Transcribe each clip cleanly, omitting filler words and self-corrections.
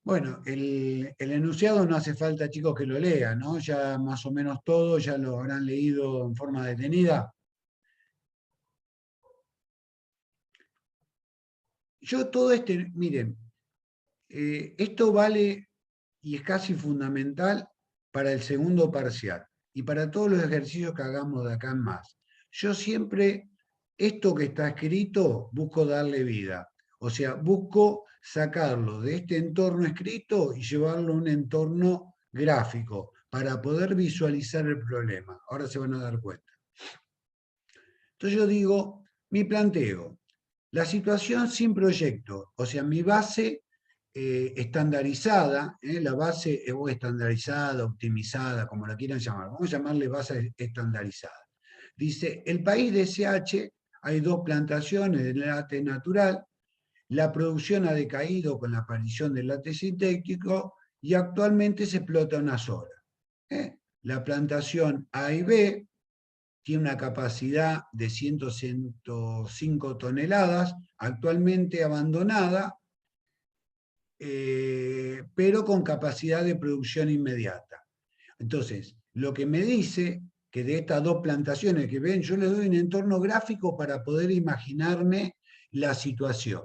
Bueno, el enunciado no hace falta, chicos, que lo lean, ¿no? Ya más o menos todo, ya lo habrán leído en forma detenida. Yo todo miren, esto vale y es casi fundamental para el segundo parcial y para todos los ejercicios que hagamos de acá en más. Yo siempre, esto que está escrito, busco darle vida. O sea, busco sacarlo de este entorno escrito y llevarlo a un entorno gráfico para poder visualizar el problema. Ahora se van a dar cuenta. Entonces yo digo, mi planteo, la situación sin proyecto, o sea, mi base estandarizada, la base o estandarizada, optimizada, como la quieran llamar, vamos a llamarle base estandarizada. Dice, el país de SH hay dos plantaciones de látex natural, la producción ha decaído con la aparición del látex sintético y actualmente se explota una sola. La plantación A y B tiene una capacidad de 105 toneladas, actualmente abandonada, pero con capacidad de producción inmediata. Entonces, lo que me dice que de estas dos plantaciones que ven, yo les doy un entorno gráfico para poder imaginarme la situación.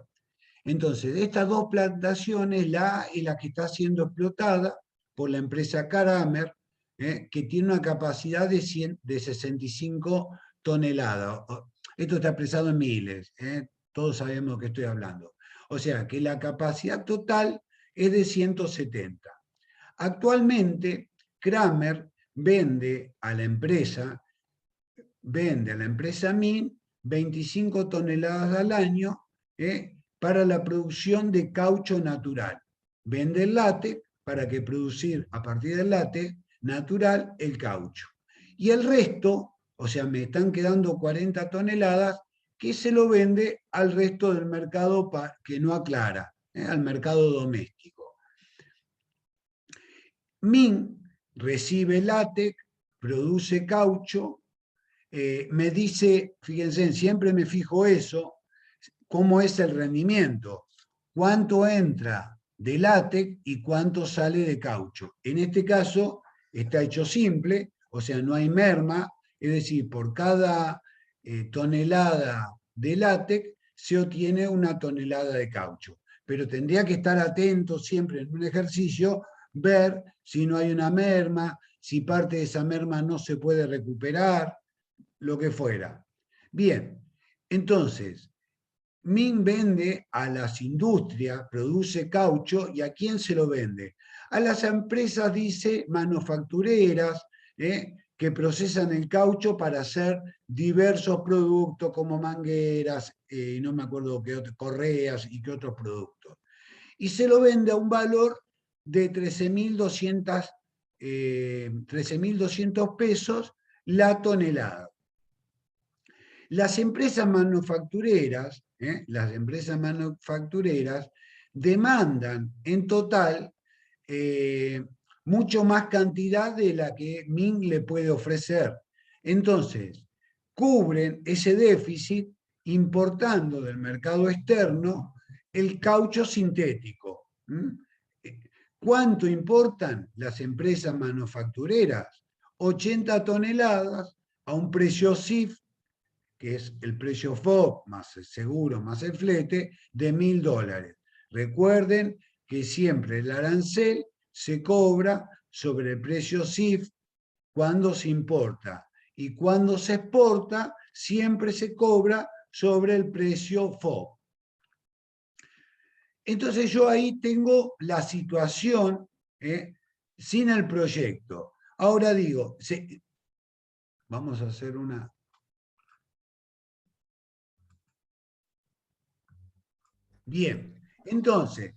Entonces, de estas dos plantaciones, la A es la que está siendo explotada por la empresa Kramer, que tiene una capacidad de 65 toneladas. Esto está expresado en miles, todos sabemos de qué estoy hablando. O sea, que la capacidad total es de 170. Actualmente, Kramer vende a la empresa MIN 25 toneladas al año para la producción de caucho natural. Vende el látex para que producir a partir del látex natural el caucho. Y el resto, o sea, me están quedando 40 toneladas que se lo vende al resto del mercado que no aclara, al mercado doméstico. MIN recibe látex, produce caucho, me dice, fíjense, siempre me fijo eso, cómo es el rendimiento, cuánto entra de látex y cuánto sale de caucho. En este caso está hecho simple, o sea, no hay merma, es decir, por cada tonelada de látex se obtiene una tonelada de caucho. Pero tendría que estar atento siempre en un ejercicio, ver si no hay una merma, si parte de esa merma no se puede recuperar, lo que fuera. Bien, entonces, Min vende a las industrias, produce caucho, ¿y a quién se lo vende? A las empresas, dice, manufactureras, que procesan el caucho para hacer diversos productos como mangueras, no me acuerdo qué otros, correas y qué otros productos. Y se lo vende a un valor de 13.200 pesos la tonelada. Las empresas manufactureras demandan en total mucho más cantidad de la que Ming le puede ofrecer. Entonces, cubren ese déficit importando del mercado externo el caucho sintético. ¿Cuánto importan las empresas manufactureras? 80 toneladas a un precio CIF, que es el precio FOB más el seguro más el flete, de $1.000. Recuerden que siempre el arancel se cobra sobre el precio CIF cuando se importa y cuando se exporta siempre se cobra sobre el precio FOB. Entonces yo ahí tengo la situación sin el proyecto. Ahora digo, vamos a hacer una... Bien, entonces,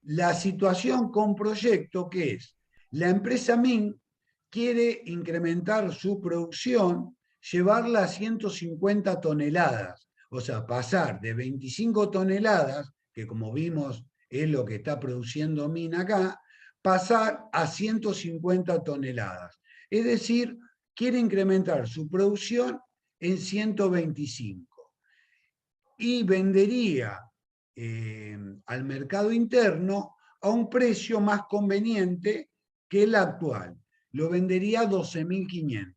la situación con proyecto, ¿qué es? La empresa MIN quiere incrementar su producción, llevarla a 150 toneladas, o sea, pasar de 25 toneladas, que como vimos es lo que está produciendo MIN acá, pasar a 150 toneladas. Es decir, quiere incrementar su producción en 125 y vendería al mercado interno a un precio más conveniente que el actual. Lo vendería a 12.500.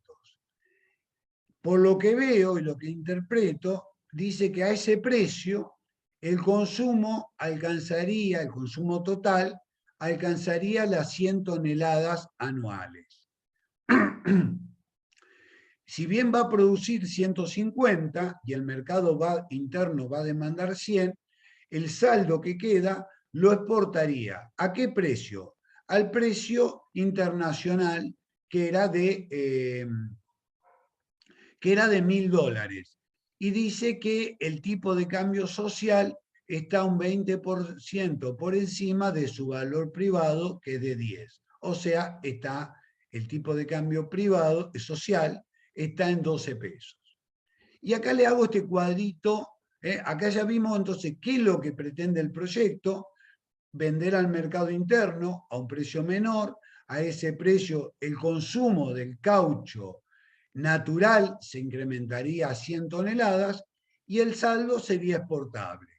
Por lo que veo y lo que interpreto, dice que a ese precio el consumo alcanzaría, el consumo total, alcanzaría las 100 toneladas anuales. Si bien va a producir 150 y el mercado interno va a demandar 100, el saldo que queda lo exportaría. ¿A qué precio? Al precio internacional que era de $1.000. Y dice que el tipo de cambio social está un 20% por encima de su valor privado, que es de 10. O sea, está el tipo de cambio privado, social, está en 12 pesos. Y acá le hago este cuadrito. Acá ya vimos entonces qué es lo que pretende el proyecto: vender al mercado interno a un precio menor. A ese precio el consumo del caucho natural se incrementaría a 100 toneladas y el saldo sería exportable.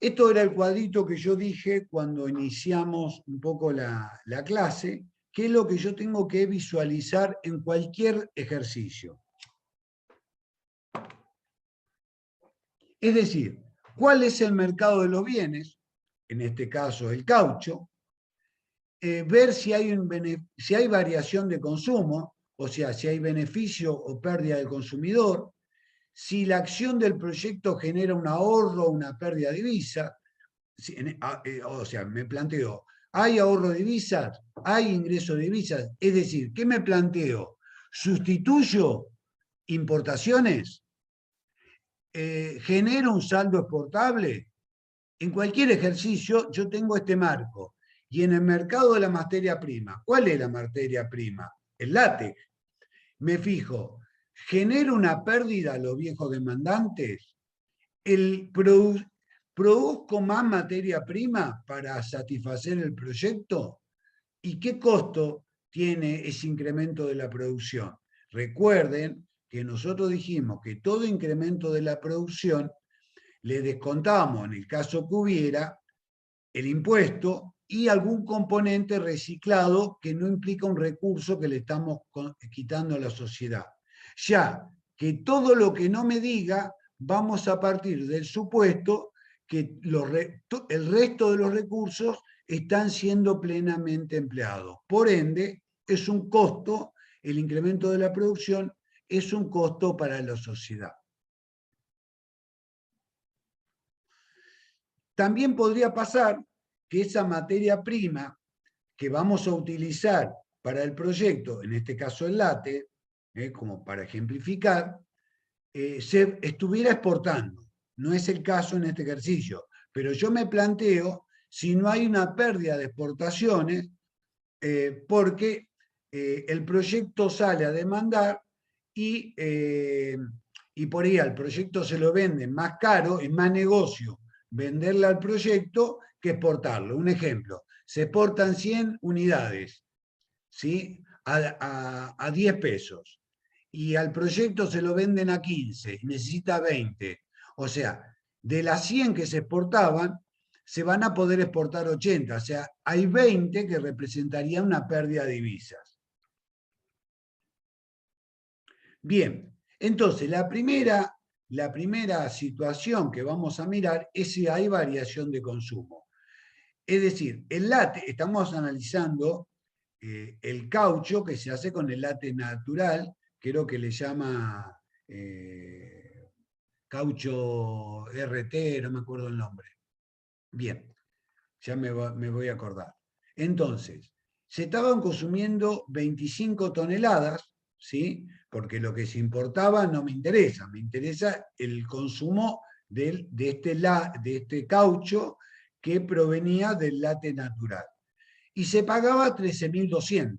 Esto era el cuadrito que yo dije cuando iniciamos un poco la clase, que es lo que yo tengo que visualizar en cualquier ejercicio. Es decir, ¿cuál es el mercado de los bienes? En este caso, el caucho. Ver si hay variación de consumo, o sea, si hay beneficio o pérdida del consumidor, si la acción del proyecto genera un ahorro o una pérdida de divisas. O sea, me planteo, ¿hay ahorro de divisas? ¿Hay ingreso de divisas? Es decir, ¿qué me planteo? ¿Sustituyo importaciones? ¿Genero un saldo exportable? En cualquier ejercicio yo tengo este marco. Y en el mercado de la materia prima, ¿cuál es la materia prima? El látex. Me fijo, ¿genera una pérdida a los viejos demandantes? ¿Produzco más materia prima para satisfacer el proyecto? ¿Y qué costo tiene ese incremento de la producción? Recuerden que nosotros dijimos que todo incremento de la producción le descontamos, en el caso que hubiera, el impuesto y algún componente reciclado que no implica un recurso que le estamos quitando a la sociedad. Ya que todo lo que no me diga, vamos a partir del supuesto que el resto de los recursos están siendo plenamente empleados. Por ende, es un costo, el incremento de la producción es un costo para la sociedad. También podría pasar que esa materia prima que vamos a utilizar para el proyecto, en este caso el látex, como para ejemplificar, se estuviera exportando. No es el caso en este ejercicio, pero yo me planteo si no hay una pérdida de exportaciones porque el proyecto sale a demandar y por ahí al proyecto se lo venden más caro, es más negocio venderle al proyecto que exportarlo. Un ejemplo, se exportan 100 unidades, ¿sí? a 10 pesos y al proyecto se lo venden a 15 y necesita 20. O sea, de las 100 que se exportaban, se van a poder exportar 80. O sea, hay 20 que representarían una pérdida de divisas. Bien, entonces la primera situación que vamos a mirar es si hay variación de consumo. Es decir, el látex, estamos analizando el caucho que se hace con el látex natural, creo que le llama caucho RT, no me acuerdo el nombre. Bien, ya me voy a acordar. Entonces, se estaban consumiendo 25 toneladas, ¿sí? Porque lo que se importaba no me interesa el consumo de este caucho que provenía del látex natural. Y se pagaba 13.200.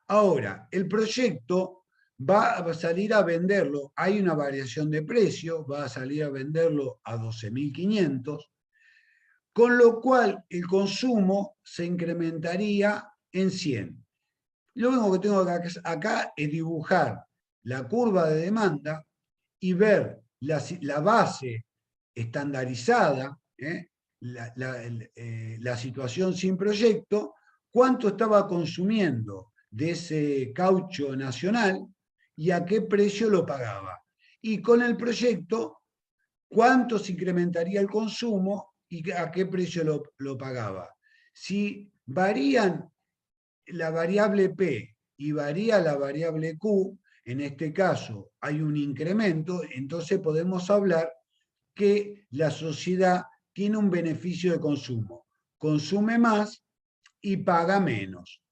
Ahora, el proyecto va a salir a venderlo, hay una variación de precio, va a salir a venderlo a 12.500, con lo cual el consumo se incrementaría en 100. Lo único que tengo acá es dibujar la curva de demanda y ver la base estandarizada, la situación sin proyecto, cuánto estaba consumiendo de ese caucho nacional y a qué precio lo pagaba. Y con el proyecto, cuánto se incrementaría el consumo y a qué precio lo pagaba. Si varían la variable P y varía la variable Q, en este caso hay un incremento, entonces podemos hablar que la sociedad tiene un beneficio de consumo, consume más y paga menos.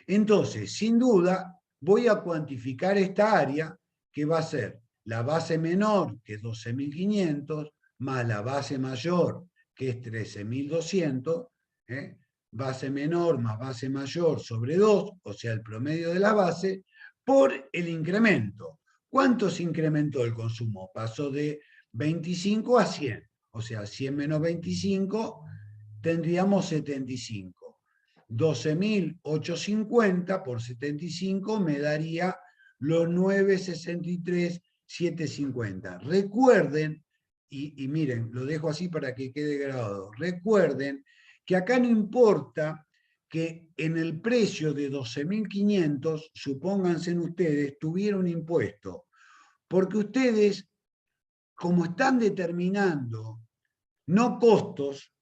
Entonces, sin duda, voy a cuantificar esta área que va a ser la base menor, que es 12.500, más la base mayor, que es 13.200, base menor más base mayor sobre 2, o sea, el promedio de la base, por el incremento. ¿Cuánto se incrementó el consumo? Pasó de 25 a 100, o sea, 100 menos 25, tendríamos 75. 12.850 por 75 me daría los 963.750. Recuerden, y miren, lo dejo así para que quede grabado, recuerden que acá no importa que en el precio de 12.500, supónganse ustedes, tuviera un impuesto, porque ustedes, como están determinando no costos,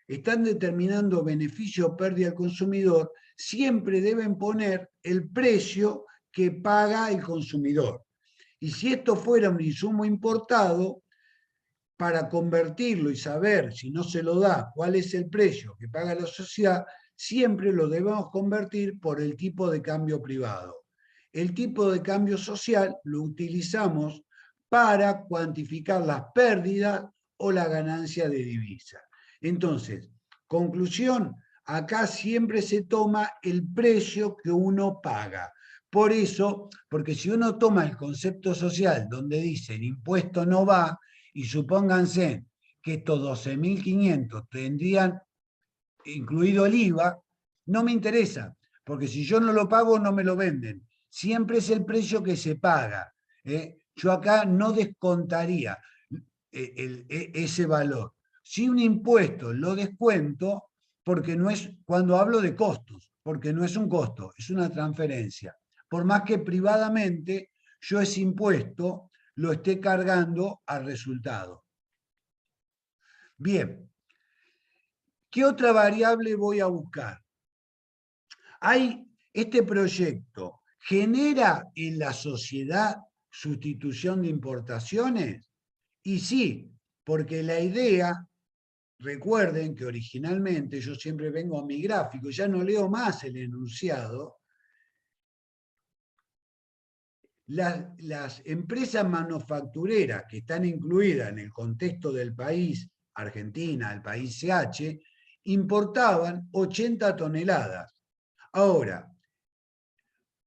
están determinando beneficio o pérdida al consumidor, siempre deben poner el precio que paga el consumidor. Y si esto fuera un insumo importado, para convertirlo y saber si no se lo da cuál es el precio que paga la sociedad, siempre lo debemos convertir por el tipo de cambio privado. El tipo de cambio social lo utilizamos para cuantificar las pérdidas o la ganancia de divisa. Entonces, conclusión, acá siempre se toma el precio que uno paga. Por eso, porque si uno toma el concepto social donde dice el impuesto no va, y supónganse que estos 12.500 tendrían incluido el IVA, no me interesa, porque si yo no lo pago no me lo venden. Siempre es el precio que se paga. Yo acá no descontaría ese valor. Si un impuesto lo descuento, porque no es, cuando hablo de costos, porque no es un costo, es una transferencia. Por más que privadamente yo ese impuesto lo esté cargando al resultado. Bien, ¿qué otra variable voy a buscar? Este proyecto genera en la sociedad sustitución de importaciones. Y sí, porque la idea, recuerden que originalmente yo siempre vengo a mi gráfico, ya no leo más el enunciado. Las empresas manufactureras que están incluidas en el contexto del país, Argentina, el país CH, importaban 80 toneladas. Ahora,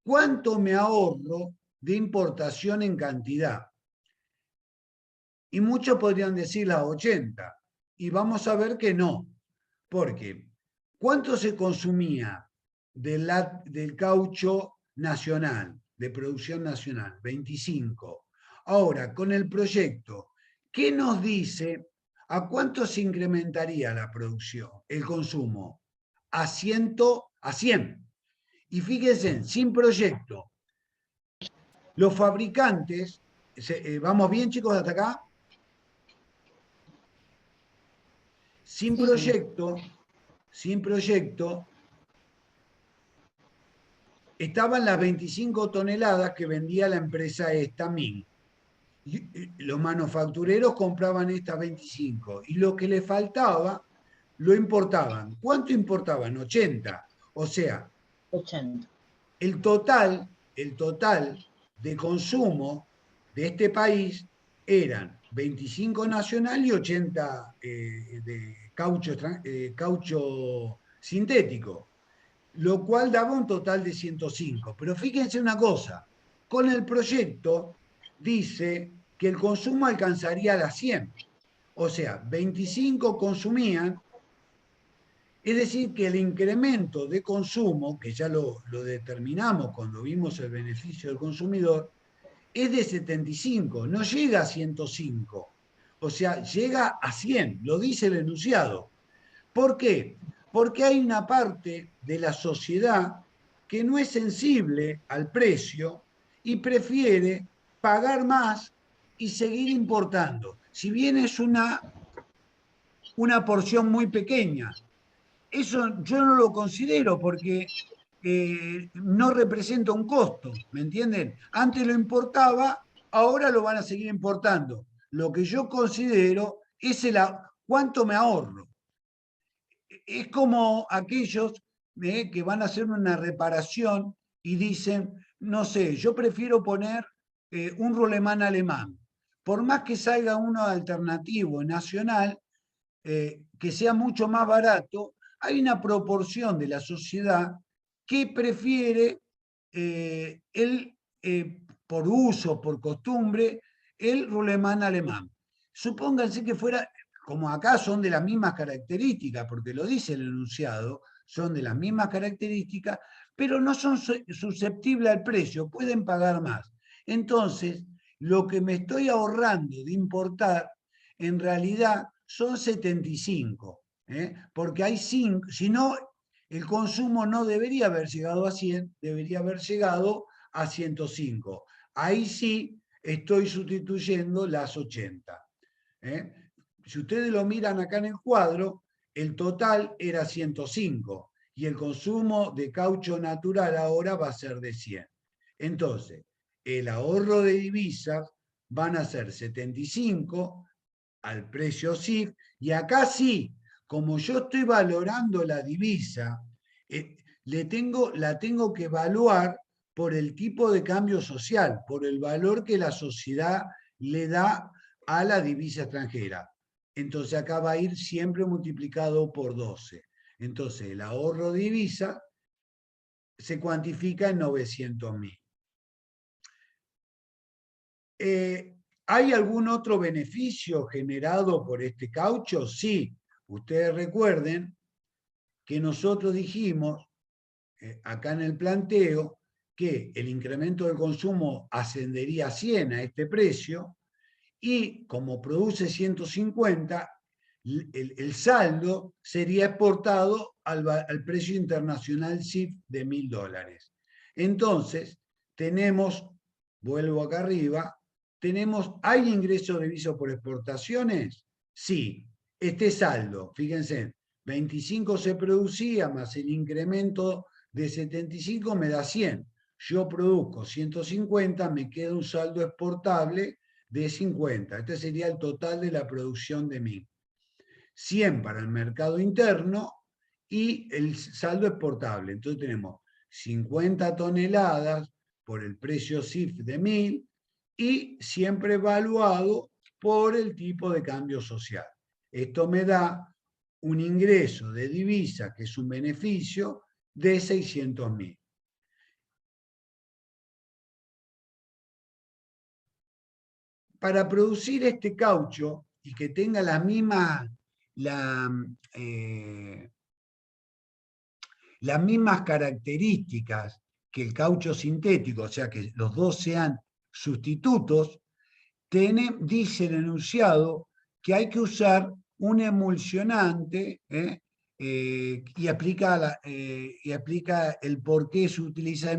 ¿cuánto me ahorro de importación en cantidad? Y muchos podrían decir las 80. Y vamos a ver que no. Porque, ¿cuánto se consumía del caucho nacional, de producción nacional? 25. Ahora, con el proyecto, ¿qué nos dice a cuánto se incrementaría la producción, el consumo? A 100, a 100. Y fíjense, sin proyecto, los fabricantes, ¿vamos bien chicos hasta acá? Sin proyecto, estaban las 25 toneladas que vendía la empresa esta Min. Los manufactureros compraban estas 25 y lo que le faltaba lo importaban. ¿Cuánto importaban? 80. O sea, 80. El total de consumo de este país eran 25 nacional y 80 de caucho sintético, lo cual daba un total de 105. Pero fíjense una cosa, con el proyecto dice que el consumo alcanzaría las 100. O sea, 25 consumían. Es decir, que el incremento de consumo, que ya lo determinamos cuando vimos el beneficio del consumidor, es de 75, no llega a 105. O sea, llega a 100, lo dice el enunciado. ¿Por qué? Porque hay una parte de la sociedad que no es sensible al precio y prefiere pagar más y seguir importando. Si bien es una porción muy pequeña, eso yo no lo considero porque no representa un costo, ¿me entienden? Antes lo importaba, ahora lo van a seguir importando. Lo que yo considero es cuánto me ahorro. Es como aquellos que van a hacer una reparación y dicen, no sé, yo prefiero poner un rolemán alemán. Por más que salga uno alternativo nacional, que sea mucho más barato, hay una proporción de la sociedad que prefiere por uso, por costumbre, el rolemán alemán. Supónganse que fuera, como acá son de las mismas características, porque lo dice el enunciado, son de las mismas características, pero no son susceptibles al precio, pueden pagar más. Entonces, lo que me estoy ahorrando de importar, en realidad son 75, porque hay 5, si no, el consumo no debería haber llegado a 100, debería haber llegado a 105. Ahí sí estoy sustituyendo las 80. ¿eh? Si ustedes lo miran acá en el cuadro, el total era 105 y el consumo de caucho natural ahora va a ser de 100. Entonces, el ahorro de divisas van a ser 75 al precio SIF, y acá sí, como yo estoy valorando la divisa, la tengo que evaluar por el tipo de cambio social, por el valor que la sociedad le da a la divisa extranjera. Entonces acá va a ir siempre multiplicado por 12. Entonces el ahorro de divisa se cuantifica en 900.000. ¿Hay algún otro beneficio generado por este caucho? Sí. Ustedes recuerden que nosotros dijimos acá en el planteo que el incremento del consumo ascendería a 100 a este precio y como produce 150, el saldo sería exportado al precio internacional CIF de $1.000. Entonces, tenemos, vuelvo acá arriba, ¿hay ingresos de divisas por exportaciones? Sí, este saldo, fíjense, 25 se producía más el incremento de 75 me da 100. Yo produzco 150, me queda un saldo exportable de 50. Este sería el total de la producción de MIN. 100 para el mercado interno y el saldo exportable. Entonces tenemos 50 toneladas por el precio CIF de 1.000 y siempre evaluado por el tipo de cambio social. Esto me da un ingreso de divisa, que es un beneficio, de 600.000. Para producir este caucho y que tenga las mismas características que el caucho sintético, o sea, que los dos sean sustitutos, dice el enunciado que hay que usar un emulsionante y aplica el por qué se utiliza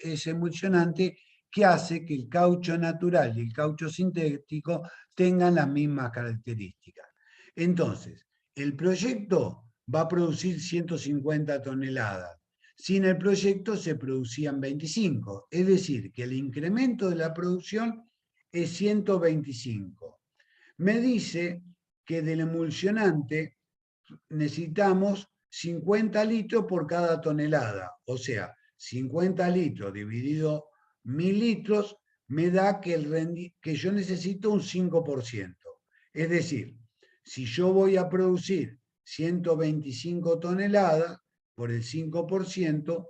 ese emulsionante, que hace que el caucho natural y el caucho sintético tengan las mismas características. Entonces, el proyecto va a producir 150 toneladas. Sin el proyecto se producían 25, es decir, que el incremento de la producción es 125. Me dice que del emulsionante necesitamos 50 litros por cada tonelada, o sea, 50 litros dividido 1.000 litros me da que yo necesito un 5%. Es decir, si yo voy a producir 125 toneladas, por el 5%,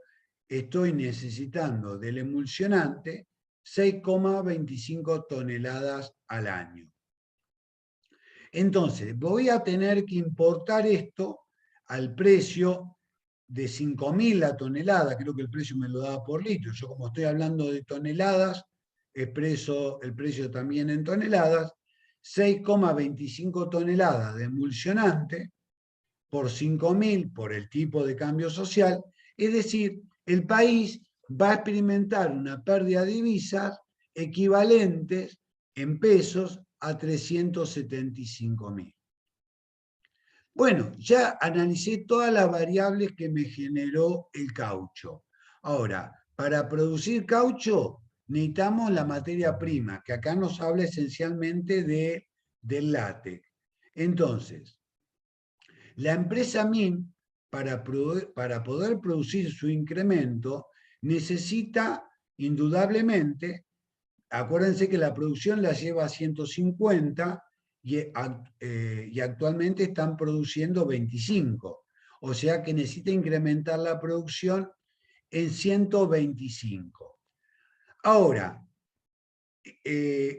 estoy necesitando del emulsionante 6,25 toneladas al año. Entonces, voy a tener que importar esto al precio de 5.000 la tonelada, creo que el precio me lo daba por litro. Yo, como estoy hablando de toneladas, expreso el precio también en toneladas. 6,25 toneladas de emulsionante por 5.000 por el tipo de cambio social, es decir, el país va a experimentar una pérdida de divisas equivalentes en pesos a 375.000. Bueno, ya analicé todas las variables que me generó el caucho. Ahora, para producir caucho necesitamos la materia prima, que acá nos habla esencialmente del látex. Entonces, la empresa MIN, para poder producir su incremento, necesita indudablemente, acuérdense que la producción la lleva a 150 y actualmente están produciendo 25, o sea que necesita incrementar la producción en 125. Ahora,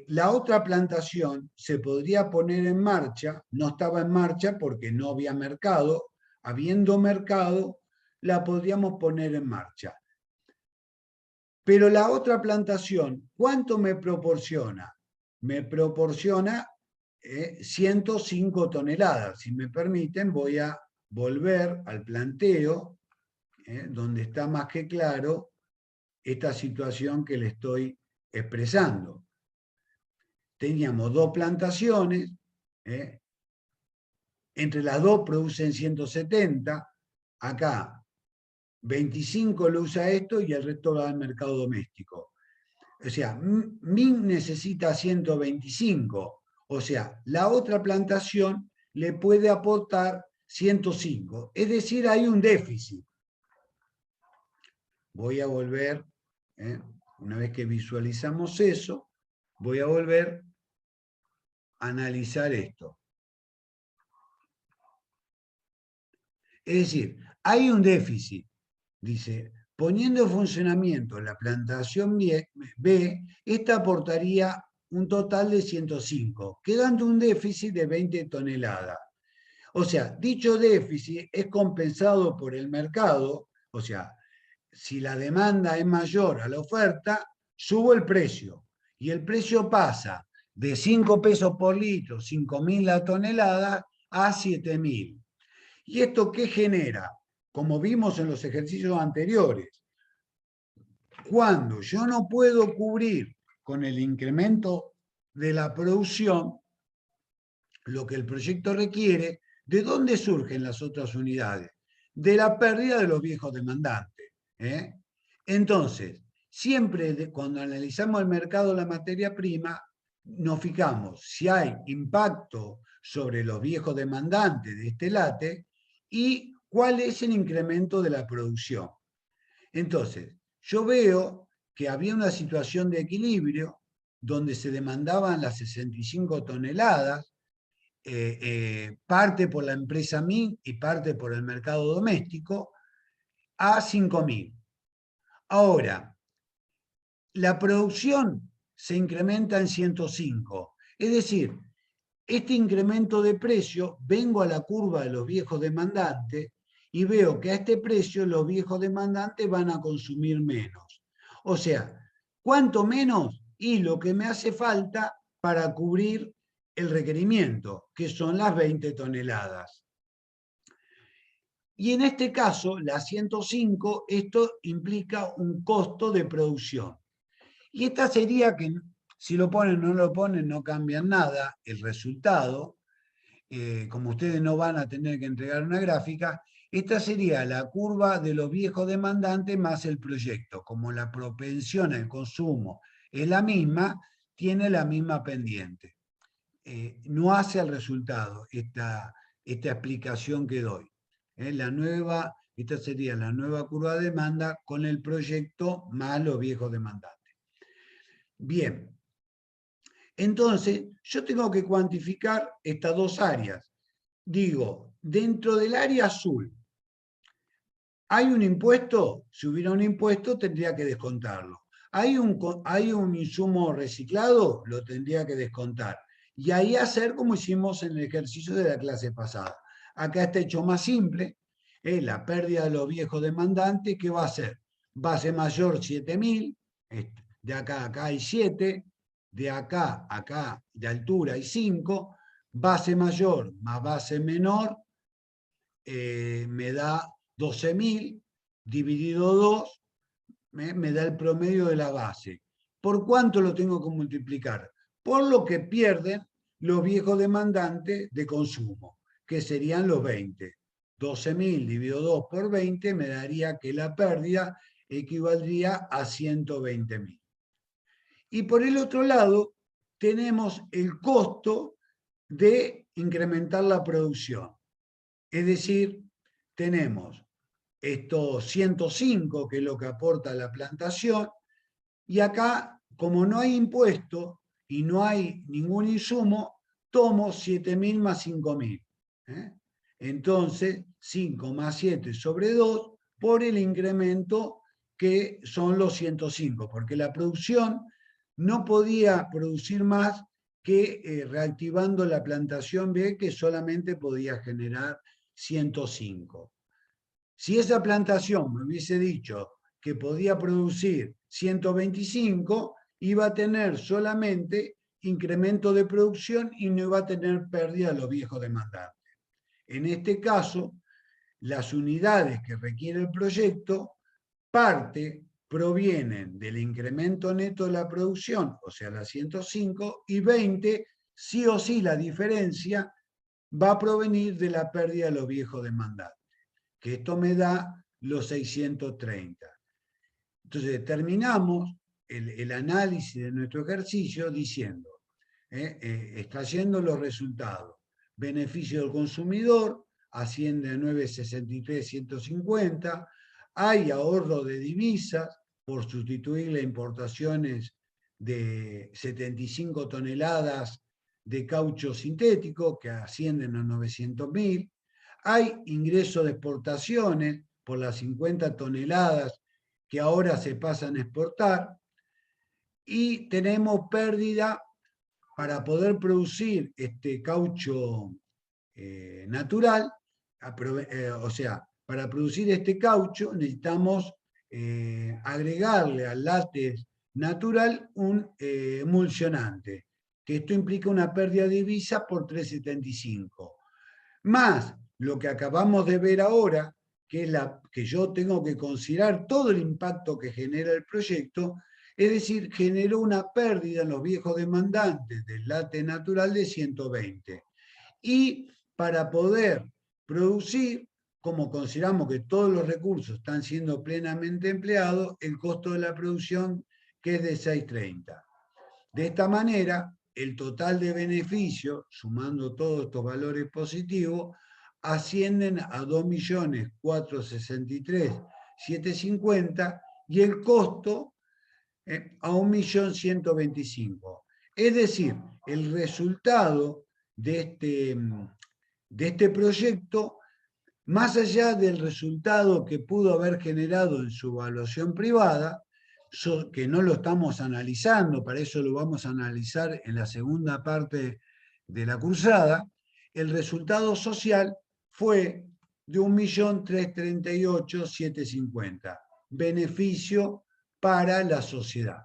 la otra plantación se podría poner en marcha, no estaba en marcha porque no había mercado, habiendo mercado, la podríamos poner en marcha. Pero la otra plantación, ¿cuánto me proporciona? Me proporciona 105 toneladas. Si me permiten, voy a volver al planteo, donde está más que claro esta situación que le estoy expresando. Teníamos dos plantaciones, entre las dos producen 170, acá 25 lo usa esto y el resto va al mercado doméstico. O sea, MIN necesita 125, o sea, la otra plantación le puede aportar 105, es decir, hay un déficit. Voy a volver, una vez que visualizamos eso, voy a volver a analizar esto. Es decir, hay un déficit, dice, poniendo en funcionamiento la plantación B, esta aportaría un total de 105, quedando un déficit de 20 toneladas. O sea, dicho déficit es compensado por el mercado, o sea, si la demanda es mayor a la oferta, subo el precio, y el precio pasa de 5 pesos por litro, 5.000 la tonelada, a 7.000. ¿Y esto qué genera? Como vimos en los ejercicios anteriores, cuando yo no puedo cubrir con el incremento de la producción lo que el proyecto requiere, ¿de dónde surgen las otras unidades? De la pérdida de los viejos demandantes. Entonces, siempre cuando analizamos el mercado de la materia prima, nos fijamos si hay impacto sobre los viejos demandantes de este látex y cuál es el incremento de la producción. Entonces, yo veo que había una situación de equilibrio donde se demandaban las 65 toneladas, parte por la empresa MIN y parte por el mercado doméstico, a 5.000. Ahora, la producción se incrementa en 105. Es decir, este incremento de precio, vengo a la curva de los viejos demandantes y veo que a este precio los viejos demandantes van a consumir menos. O sea, ¿cuánto menos? Y lo que me hace falta para cubrir el requerimiento, que son las 20 toneladas. Y en este caso, la 105, esto implica un costo de producción. Y esta sería que, si lo ponen o no lo ponen, no cambian nada el resultado. Como ustedes no van a tener que entregar una gráfica, esta sería la curva de los viejos demandantes más el proyecto. Como la propensión al consumo es la misma, tiene la misma pendiente. No hace el resultado esta explicación que doy. Esta sería la nueva curva de demanda con el proyecto más los viejos demandantes. Bien, entonces yo tengo que cuantificar estas dos áreas. Digo, dentro del área azul, ¿hay un impuesto? Si hubiera un impuesto, tendría que descontarlo. ¿Hay un insumo reciclado? Lo tendría que descontar. Y ahí hacer como hicimos en el ejercicio de la clase pasada. Acá está hecho más simple. La pérdida de los viejos demandantes, ¿qué va a ser? Va a ser mayor 7.000. De acá a acá hay 7. de acá a acá de altura hay 5, base mayor más base menor me da 12.000 dividido 2, me da el promedio de la base. ¿Por cuánto lo tengo que multiplicar? Por lo que pierden los viejos demandantes de consumo, que serían los 20. 12.000 dividido 2 por 20 me daría que la pérdida equivaldría a 120.000. Y por el otro lado, tenemos el costo de incrementar la producción. Es decir, tenemos estos 105, que es lo que aporta la plantación, y acá, como no hay impuesto y no hay ningún insumo, tomo 7.000 más 5.000. Entonces, 5 más 7 sobre 2 por el incremento que son los 105, porque la producción no podía producir más que reactivando la plantación B, que solamente podía generar 105. Si esa plantación me hubiese dicho que podía producir 125, iba a tener solamente incremento de producción y no iba a tener pérdida de los viejos demandantes. En este caso, las unidades que requiere el proyecto, parte provienen del incremento neto de la producción, o sea, las 105, y 20, sí o sí la diferencia va a provenir de la pérdida de los viejos demandantes, que esto me da los 630. Entonces, terminamos el análisis de nuestro ejercicio diciendo, extrayendo los resultados. Beneficio del consumidor asciende a 963.150. Hay ahorro de divisas por sustituir las importaciones de 75 toneladas de caucho sintético que ascienden a 900.000. Hay ingreso de exportaciones por las 50 toneladas que ahora se pasan a exportar, y tenemos pérdida para poder producir este caucho natural, o sea, para producir este caucho necesitamos agregarle al látex natural un emulsionante, que esto implica una pérdida de divisa por 375, más lo que acabamos de ver ahora, que es que yo tengo que considerar todo el impacto que genera el proyecto, es decir, generó una pérdida en los viejos demandantes del látex natural de 120. Y para poder producir, como consideramos que todos los recursos están siendo plenamente empleados, el costo de la producción, que es de 630. De esta manera, el total de beneficios, sumando todos estos valores positivos, ascienden a 2.463.750 y el costo a 1.125.000. Es decir, el resultado de este proyecto, más allá del resultado que pudo haber generado en su evaluación privada, que no lo estamos analizando, para eso lo vamos a analizar en la segunda parte de la cursada, el resultado social fue de 1.338.750, beneficio para la sociedad.